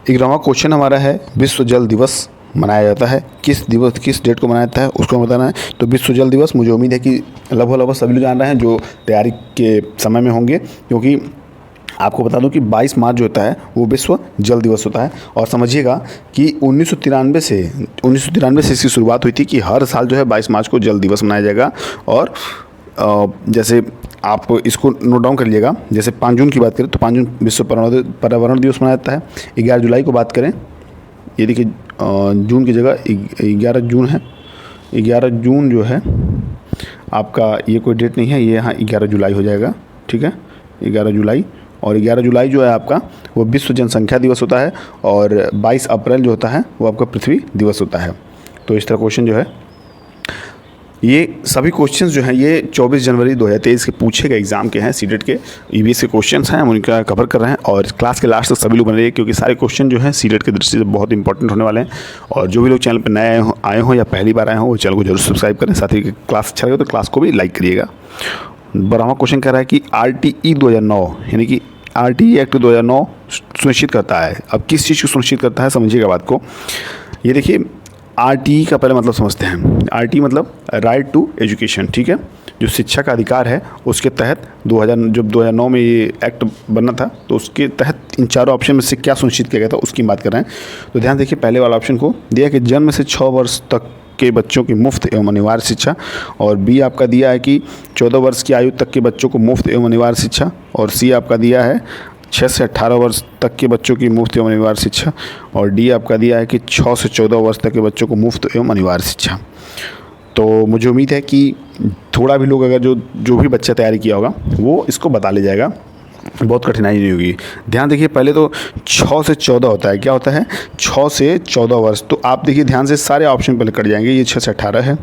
11वां question हमारा है विश्व जल दिवस मनाया जाता है किस डेट को मनाया जाता है उसको बताना है। तो विश्व जल दिवस मुझे उम्मीद है कि लगभग सभी लोग जान रहे हैं जो तैयारी के समय में होंगे, क्योंकि आपको बता दूं कि 22 मार्च जो होता है वो विश्व जल दिवस होता है। और समझिएगा कि 1993 से इसकी शुरुआत हुई थी कि हर साल जो है 22 मार्च को जल दिवस मनाया जाएगा। और जैसे आप इसको नोट डाउन कर लीजिएगा, जैसे 5 जून की बात करें तो 5 जून विश्व पर्यावरण दिवस मनाया जाता है। 11 जुलाई को बात करें, ये देखिए जून की जगह 11 जून है। 11 जून जो है आपका ये कोई डेट नहीं है, ये यहाँ 11 जुलाई हो जाएगा, ठीक है, 11 जुलाई। और 11 जुलाई जो है आपका वो विश्व जनसंख्या दिवस होता है। और 22 अप्रैल जो होता है वो आपका पृथ्वी दिवस होता है। तो इस तरह क्वेश्चन जो है, ये सभी क्वेश्चंस जो हैं ये 24 जनवरी 2023 के पूछे गए एग्जाम के हैं, सीटेट के ईवीएस के क्वेश्चंस हैं, हम उनका कवर कर रहे हैं। और क्लास के लास्ट तक सभी लोग बने रहिए, क्योंकि सारे क्वेश्चन जो हैं सीटेट की दृष्टि से बहुत इंपॉर्टेंट होने वाले हैं। और जो भी लोग चैनल पर नए आए हों या पहली बार आए हों वो चैनल को जरूर सब्सक्राइब करें। साथ ही क्लास अच्छा लगे तो क्लास को भी लाइक करिएगा। 12वां क्वेश्चन कह रहा है कि RTE 2009 यानी कि RTE एक्ट 2009 सुनिश्चित करता है। अब किस चीज़ को सुनिश्चित करता है समझिएगा बात को। ये देखिए RTE का पहले मतलब समझते हैं। RTE मतलब राइट टू एजुकेशन, ठीक है, जो शिक्षा का अधिकार है उसके तहत 2009 में ये एक्ट बनना था, तो उसके तहत इन चारों ऑप्शन में से क्या सुनिश्चित किया गया था उसकी बात कर रहे हैं। तो ध्यान देखिए, पहले वाला ऑप्शन को दिया कि जन्म से 6 वर्ष तक के बच्चों की मुफ्त एवं अनिवार्य शिक्षा। और बी आपका दिया है कि 14 वर्ष की आयु तक के बच्चों को मुफ्त एवं अनिवार्य शिक्षा। और सी आपका दिया है 6 से 18 वर्ष तक के बच्चों की मुफ्त एवं अनिवार्य शिक्षा। और डी आपका दिया है कि 6 से 14 वर्ष तक के बच्चों को मुफ्त एवं अनिवार्य शिक्षा। तो मुझे उम्मीद है कि थोड़ा भी लोग अगर जो भी बच्चा तैयारी किया होगा वो इसको बता ले जाएगा, बहुत कठिनाई नहीं होगी। ध्यान देखिए, पहले तो 6 से 14 होता है, क्या होता है 6 से 14 वर्ष। तो आप देखिए ध्यान से, सारे ऑप्शन पहले कट जाएंगे। ये 6 से 18 है,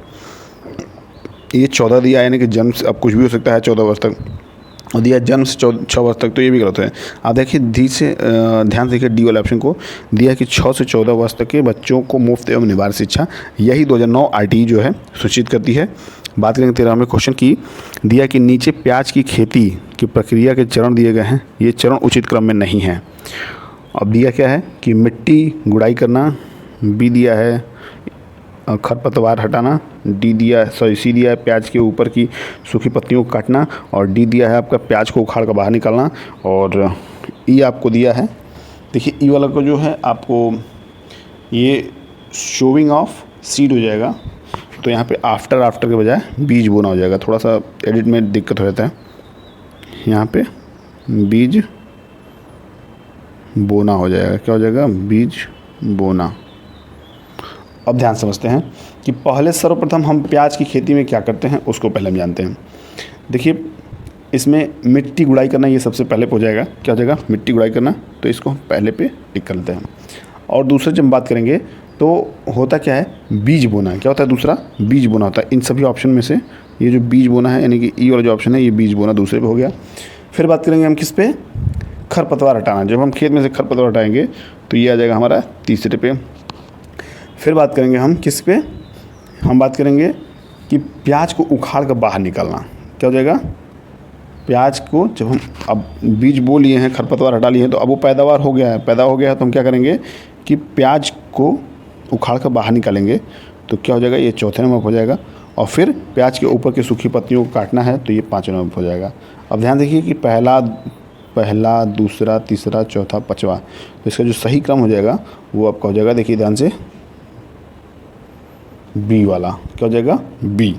ये 14 दिया यानी कि जन्म से, अब कुछ भी हो सकता है 14 वर्ष तक, और दिया जन्म से 6 वर्ष तक, तो ये भी गलत है। आप देखिए ध्यान से देखिए डी वाले ऑप्शन को दिया कि 6 से 14 वर्ष तक के बच्चों को मुफ्त एवं अनिवार्य शिक्षा, यही 2009 RTE जो है सूचित करती है। बात करेंगे 13वें क्वेश्चन की, दिया कि नीचे प्याज की खेती की प्रक्रिया के चरण दिए गए हैं, ये चरण उचित क्रम में नहीं है। अब दिया क्या है कि मिट्टी गुड़ाई करना, बी दिया है खरपतवार हटाना, सी दिया है प्याज के ऊपर की सूखी पत्तियों को काटना, और डी दिया है आपका प्याज को उखाड़ कर बाहर निकालना। और ई आपको दिया है, देखिए ई वाला को जो है आपको ये शोविंग ऑफ सीड हो जाएगा, तो यहाँ पे आफ्टर के बजाय बीज बोना हो जाएगा। थोड़ा सा एडिट में दिक्कत हो जाता है, यहाँ पे बीज बोना हो जाएगा, क्या हो जाएगा बीज बोना। अब ध्यान समझते हैं कि पहले सर्वप्रथम हम प्याज की खेती में क्या करते हैं उसको पहले हम जानते हैं। देखिए इसमें मिट्टी गुड़ाई करना ये सबसे पहले हो जाएगा, क्या हो जाएगा मिट्टी गुड़ाई करना, तो इसको हम पहले पे टिक कर लेते हैं। और दूसरे जब बात करेंगे तो होता क्या है बीज बोना, क्या होता है दूसरा बीज बोना होता है। इन सभी ऑप्शन में से ये जो बीज बोना है यानी कि ई वाला जो ऑप्शन है ये बीज बोना दूसरे पे हो गया। फिर बात करेंगे हम किस पे, खरपतवार हटाना। जब हम खेत में से खरपतवार हटाएंगे तो ये आ जाएगा हमारा तीसरे पे। फिर बात करेंगे हम किस पे, हम बात करेंगे कि प्याज को उखाड़ कर बाहर निकालना, क्या हो जाएगा प्याज को जब हम अब बीज बो लिए हैं, खरपतवार हटा लिए हैं, तो अब वो पैदा हो गया है तो हम क्या करेंगे कि प्याज को उखाड़ कर बाहर निकालेंगे, तो क्या हो जाएगा ये चौथे नंबर हो जाएगा। और फिर प्याज के ऊपर की सूखी पत्तियों को काटना है, तो ये 5वें नंबर हो जाएगा। अब ध्यान देखिए कि पहला दूसरा तीसरा चौथा 5वां, तो इसका जो सही क्रम हो जाएगा वो आपका हो जाएगा, देखिए ध्यान से बी वाला, क्या हो जाएगा बी।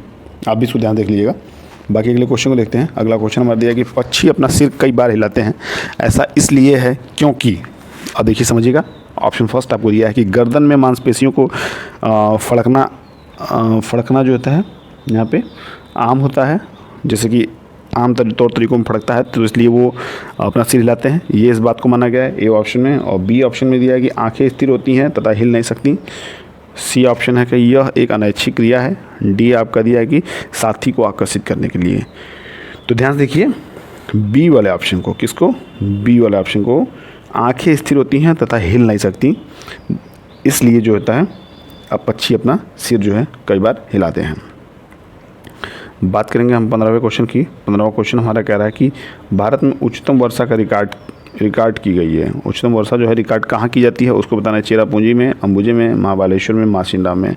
आप भी इसको ध्यान देख लीजिएगा। बाकी अगले क्वेश्चन को देखते हैं। अगला क्वेश्चन हमारा दिया कि पक्षी अपना सिर कई बार हिलाते हैं, ऐसा इसलिए है क्योंकि। अब देखिए समझिएगा, ऑप्शन फर्स्ट आपको दिया है कि गर्दन में मांसपेशियों को फड़कना जो होता है यहाँ पे आम होता है, जैसे कि आम तौर तरीकों में फड़कता है, तो इसलिए वो अपना सिर हिलाते हैं, ये इस बात को माना गया है ए ऑप्शन में। और बी ऑप्शन में दिया है कि आंखें स्थिर होती हैं तथा हिल नहीं सकती। सी ऑप्शन है कि यह एक अनैच्छिक क्रिया है। डी आपका दिया है कि साथी को आकर्षित करने के लिए। तो ध्यान देखिए बी वाले ऑप्शन को, किसको बी वाले ऑप्शन को, आंखें स्थिर होती हैं तथा हिल नहीं सकती, इसलिए जो होता है अब पक्षी अपना सिर जो है कई बार हिलाते हैं। बात करेंगे हम 15वें क्वेश्चन की। 15वां क्वेश्चन हमारा कह रहा है कि भारत में उच्चतम वर्षा का रिकॉर्ड रिकॉर्ड की गई है। उच्चतम वर्षा जो है रिकॉर्ड कहाँ की जाती है उसको बताना है, चेरापूंजी में, अंबुजे में, महाबलेश्वर में, मासिनराम में।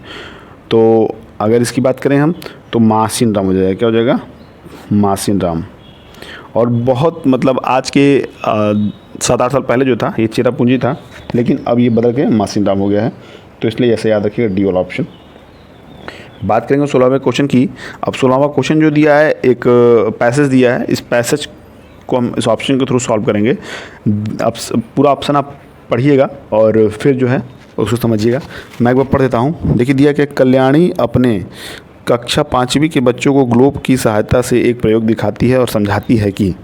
तो अगर इसकी बात करें हम तो मासिनराम हो जाएगा। क्या हो जाएगा? मासिनराम। और बहुत मतलब आज के 7-8 साल पहले जो था ये चेरापूंजी था, लेकिन अब ये बदल के मासिनराम हो गया है। तो इसलिए ऐसे याद रखिएगा डी वाला ऑप्शन। बात करेंगे 16वें क्वेश्चन की। अब 16वां क्वेश्चन जो दिया है, एक पैसेज दिया है, इस पैसेज को हम इस ऑप्शन के थ्रू सॉल्व करेंगे। अब पूरा ऑप्शन आप पढ़िएगा और फिर जो है उसको समझिएगा। मैं एक बार पढ़ देता हूँ। देखिए दिया कि कल्याणी अपने कक्षा 5वीं के बच्चों को ग्लोब की सहायता से एक प्रयोग दिखाती है और समझाती है कि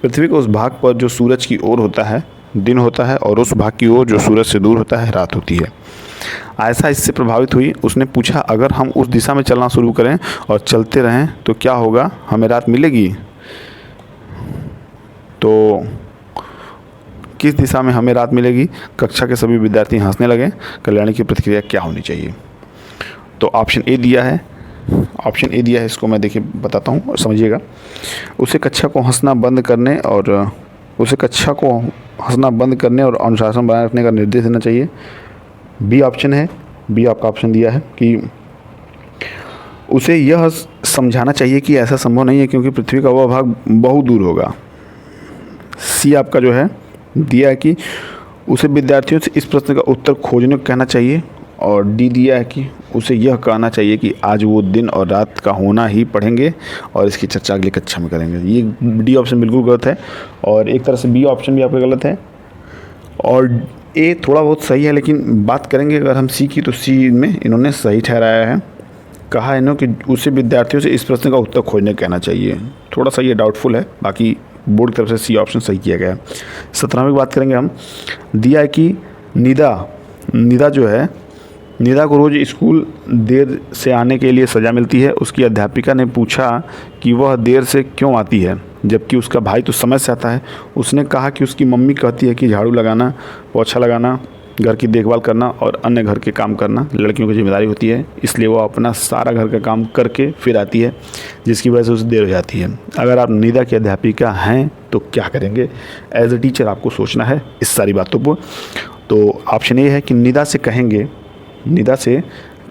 पृथ्वी के उस भाग पर जो सूरज की ओर होता है दिन होता है और उस भाग की ओर जो सूरज से दूर होता है रात होती है। आयशा इससे प्रभावित हुई। उसने पूछा, अगर हम उस दिशा में चलना शुरू करें और चलते रहें तो क्या होगा, हमें रात मिलेगी? तो किस दिशा में हमें रात मिलेगी? कक्षा के सभी विद्यार्थी हंसने लगे। कल्याणी की प्रतिक्रिया क्या होनी चाहिए? तो ऑप्शन ए दिया है, इसको मैं देखिए बताता हूँ और समझिएगा। उसे कक्षा को हंसना बंद करने और अनुशासन बनाए रखने का निर्देश देना चाहिए। बी ऑप्शन है, बी आपका ऑप्शन दिया है कि उसे यह समझाना चाहिए कि ऐसा संभव नहीं है क्योंकि पृथ्वी का वह भाग बहुत दूर होगा। सी आपका जो है दिया है कि उसे विद्यार्थियों से इस प्रश्न का उत्तर खोजने को कहना चाहिए। और डी दिया है कि उसे यह कहना चाहिए कि आज वो दिन और रात का होना ही पढ़ेंगे और इसकी चर्चा अगली कक्षा में करेंगे। ये डी ऑप्शन बिल्कुल गलत है और एक तरह से बी ऑप्शन भी आपका गलत है और ए थोड़ा बहुत सही है। लेकिन बात करेंगे अगर हम सी की, तो सी में इन्होंने सही ठहराया है। कहा इन्होंने कि उसे विद्यार्थियों से इस प्रश्न का उत्तर खोजने कहना चाहिए। थोड़ा सा ये डाउटफुल है, बाकी बोर्ड की तरफ से सी ऑप्शन सही किया गया है। 17वें की बात करेंगे हम। दिया है कि निदा जो है, निदा को रोज़ स्कूल देर से आने के लिए सज़ा मिलती है। उसकी अध्यापिका ने पूछा कि वह देर से क्यों आती है जबकि उसका भाई तो समय से आता है। उसने कहा कि उसकी मम्मी कहती है कि झाड़ू लगाना, पोछा लगाना, घर की देखभाल करना और अन्य घर के काम करना लड़कियों की जिम्मेदारी होती है, इसलिए वो अपना सारा घर का काम करके फिर आती है जिसकी वजह से उसे देर हो जाती है। अगर आप निदा की अध्यापिका हैं तो क्या करेंगे? एज ए टीचर आपको सोचना है इस सारी बातों पर। तो ऑप्शन ए है कि निदा से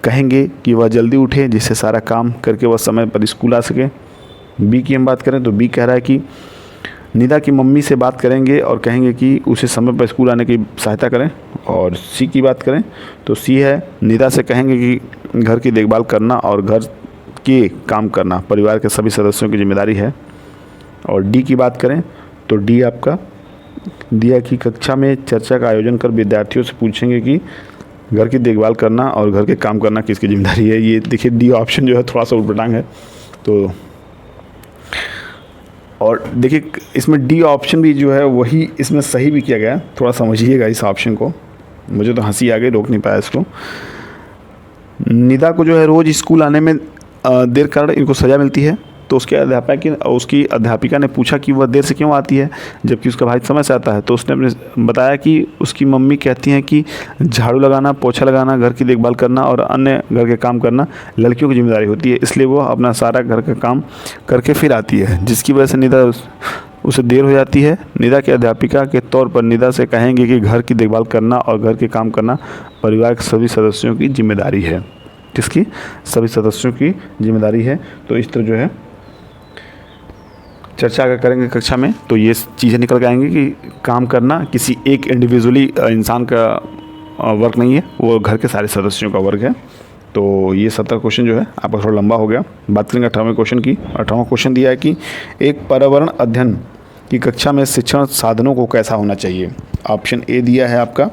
कहेंगे कि वह जल्दी उठे जिससे सारा काम करके वह समय पर स्कूल आ सके। बी की हम बात करें तो बी कह रहा है कि निदा की मम्मी से बात करेंगे और कहेंगे कि उसे समय पर स्कूल आने की सहायता करें। और सी की बात करें तो सी है, निदा से कहेंगे कि घर की देखभाल करना और घर के काम करना परिवार के सभी सदस्यों की जिम्मेदारी है। और डी की बात करें तो डी आपका दिया कि कक्षा में चर्चा का आयोजन कर विद्यार्थियों से पूछेंगे कि घर की देखभाल करना और घर के काम करना किसकी जिम्मेदारी है। ये देखिए डी ऑप्शन जो है थोड़ा सा उलटपटांग है। तो और देखिए इसमें डी ऑप्शन भी जो है वही इसमें सही भी किया गया। थोड़ा समझिएगा इस ऑप्शन को, मुझे तो हंसी आ गई, रोक नहीं पाया इसको। निदा को जो है रोज़ स्कूल आने में देर कारण इनको सज़ा मिलती है। तो उसकी अध्यापिका ने पूछा कि वह देर से क्यों आती है जबकि उसका भाई समय से आता है। तो उसने अपने बताया कि उसकी मम्मी कहती हैं कि झाड़ू लगाना, पोछा लगाना, घर की देखभाल करना और अन्य घर के काम करना लड़कियों की जिम्मेदारी होती है, इसलिए वो अपना सारा घर का काम करके फिर आती है जिसकी वजह से निदा उसे देर हो जाती है। निदा के अध्यापिका के तौर पर निदा से कहेंगे कि घर की देखभाल करना और घर के काम करना परिवार के सभी सदस्यों की जिम्मेदारी है। किसकी? सभी सदस्यों की जिम्मेदारी है। तो इस तरह जो है चर्चा अगर करेंगे कक्षा में तो ये चीज़ें निकल के आएंगी कि काम करना किसी एक इंडिविजुअली इंसान का वर्क नहीं है, वो घर के सारे सदस्यों का वर्क है। तो ये 17 क्वेश्चन जो है आपका थोड़ा लंबा हो गया। बात करेंगे 18वें क्वेश्चन की। 18वां क्वेश्चन दिया है कि एक पर्यावरण अध्ययन की कक्षा में शिक्षण साधनों को कैसा होना चाहिए। ऑप्शन ए दिया है आपका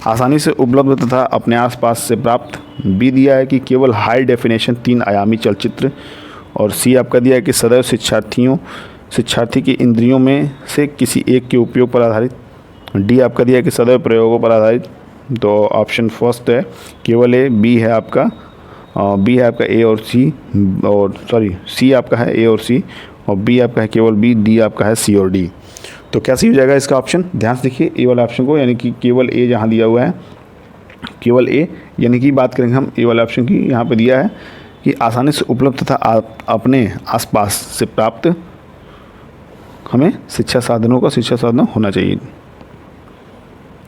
आसानी से उपलब्ध तथा अपने आसपास से प्राप्त। बी दिया है कि केवल हाई डेफिनेशन 3 आयामी चलचित्र। और सी आपका दिया है कि सदैव शिक्षार्थी की इंद्रियों में से किसी एक के उपयोग पर आधारित। डी आपका दिया है कि सदैव प्रयोगों पर आधारित। तो ऑप्शन फर्स्ट है केवल ए। बी है आपका ए और सी, और सी आपका है ए और सी, और बी आपका है केवल बी। डी आपका है सी और डी। तो क्या सही हो जाएगा इसका ऑप्शन? ध्यान से देखिए ए वाला ऑप्शन को, यानी कि केवल ए जहाँ दिया हुआ है केवल ए, यानी कि बात करेंगे हम ए वाले ऑप्शन की। यहाँ पे दिया है कि आसानी से उपलब्ध तथा अपने आसपास से प्राप्त। हमें शिक्षा साधन होना चाहिए।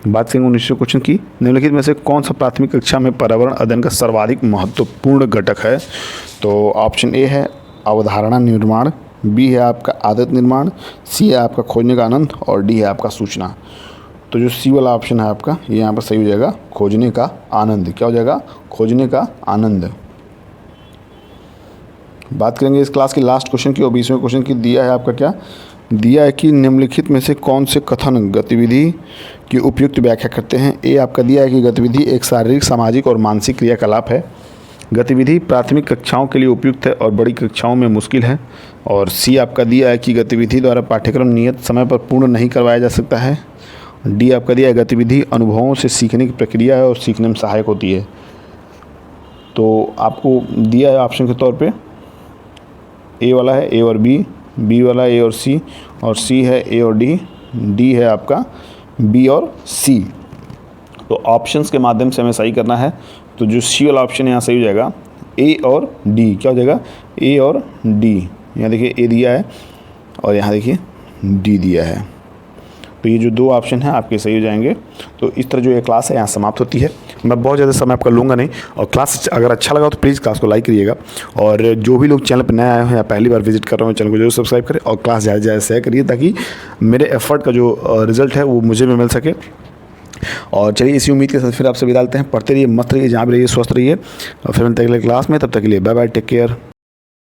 बात करेंगे 19 क्वेश्चन की, निम्नलिखित में से कौन सा प्राथमिक कक्षा में पर्यावरण अध्ययन का सर्वाधिक महत्वपूर्ण घटक है? तो ऑप्शन ए है अवधारणा निर्माण, बी है आपका आदत निर्माण, सी है आपका खोजने का आनंद और डी है आपका सूचना। तो जो सी वाला ऑप्शन है आपका ये यहाँ पर सही हो जाएगा, खोजने का आनंद। क्या हो जाएगा? खोजने का आनंद। बात करेंगे इस क्लास की लास्ट क्वेश्चन की और 20वें क्वेश्चन की। दिया है आपका क्या? दिया है कि निम्नलिखित में से कौन से कथन गतिविधि की उपयुक्त व्याख्या करते हैं? ए आपका दिया है कि गतिविधि एक शारीरिक, सामाजिक और मानसिक क्रियाकलाप है। गतिविधि प्राथमिक कक्षाओं के लिए उपयुक्त है और बड़ी कक्षाओं में मुश्किल है। और सी आपका दिया है कि गतिविधि द्वारा पाठ्यक्रम नियत समय पर पूर्ण नहीं करवाया जा सकता है। डी आपका दिया है गतिविधि अनुभवों से सीखने की प्रक्रिया है और सीखने में सहायक होती है। तो आपको दिया है ऑप्शन के तौर पे ए वाला है ए और बी वाला ए और सी है ए और डी है आपका बी और सी। तो ऑप्शंस के माध्यम से हमें सही करना है। तो जो सी वाला ऑप्शन यहाँ सही हो जाएगा, ए और डी। क्या हो जाएगा? ए और डी। यहाँ देखिए ए दिया है और यहाँ देखिए डी दिया है। तो ये जो दो ऑप्शन हैं आपके सही हो जाएंगे। तो इस तरह जो ये क्लास है यहाँ समाप्त होती है। मैं बहुत ज़्यादा समय आपका लूँगा नहीं, और क्लास अगर अच्छा लगा तो प्लीज़ क्लास को लाइक करिएगा। और जो भी लोग चैनल पर नए आए हैं या पहली बार विजिट कर रहे हो चैनल को जरूर सब्सक्राइब करें और क्लास ज़्यादा से ज़्यादा शेयर करिए, ताकि मेरे एफर्ट का जो रिज़ल्ट है वो मुझे भी मिल सके। और चलिए इसी उम्मीद के साथ फिर आपसे विदा लेते हैं। पढ़ते रहिए, मस्त रहिए, जहाँ भी रहिए स्वस्थ रहिए, और फिर मिलते हैं अगले क्लास में। तब तक के लिए बाय बाय, टेक केयर।